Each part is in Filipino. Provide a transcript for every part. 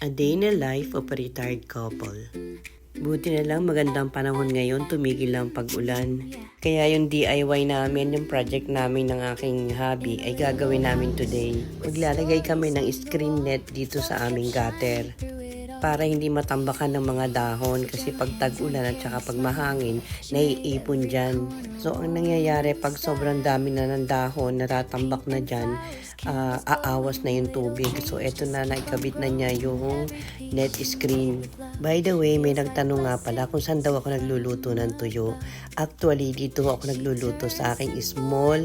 A day in the life of a retired couple. Buti na lang magandang panahon ngayon, tumigil lang pag-ulan. Kaya yung DIY namin, yung project namin ng aking hobby ay gagawin namin today. Maglalagay kami ng screen net dito sa aming gutter para hindi matambakan ng mga dahon kasi pag tag-ulan at saka pag mahangin, naiipon dyan. So ang nangyayari pag sobrang dami na ng dahon, natatambak na dyan, aawas na yung tubig. So eto na, naikabit na niya yung net screen. By the way, may nagtanong nga pala kung saan daw ako nagluluto ng tuyo. Actually, dito ako nagluluto sa aking small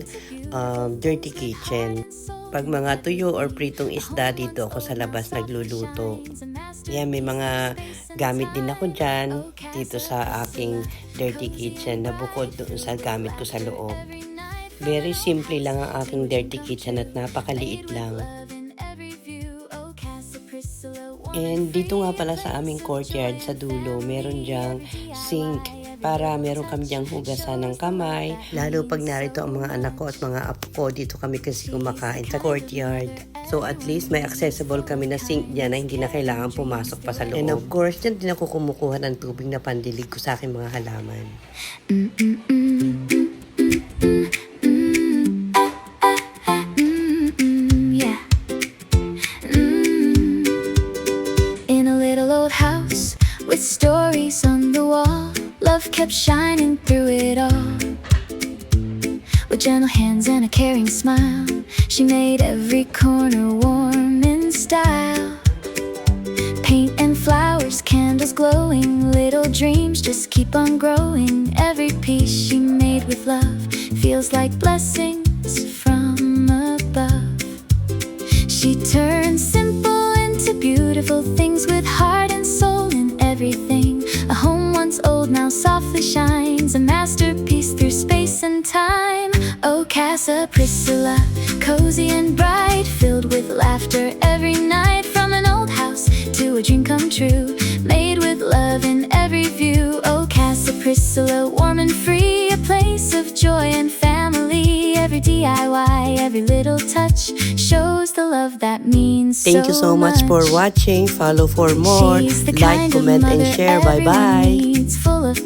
dirty kitchen. Pag mga tuyo or pritong isda, dito ako sa labas nagluluto. Yan, may mga gamit din ako dyan dito sa aking dirty kitchen na bukod doon sa gamit ko sa loob. Very simple lang ang aking dirty kitchen at napakaliit lang. And dito nga pala sa aming courtyard sa dulo, meron dyang sink para meron kami dyang hugasan ng kamay. Lalo pag narito ang mga anak ko at mga apo ko, dito kami kasi kumakain sa courtyard. So at least may accessible kami na sink dyan na hindi na kailangan pumasok pa sa loob. And of course, dyan din ako kumukuha ng tubig na pandilig ko sa aking mga halaman. With stories on the wall, love kept shining through it all. With gentle hands and a caring smile, she made every corner warm in style. Paint and flowers, candles glowing, little dreams just keep on growing. Every piece she made with love feels like blessings from above. She turned simple into beautiful things with heart and soul in everything. A home once old now softly shines, a masterpiece through space and time. Oh, Casa Priscilla, cozy and bright, filled with laughter every night. From an old house to a dream come true, made with love in every view. Oh, Casa Priscilla, warm and free, a place of joy and family. Every DIY, every little touch shows the love that means so much. Thank you so much for watching. Follow for more. Like, comment, and share. Bye-bye. Full of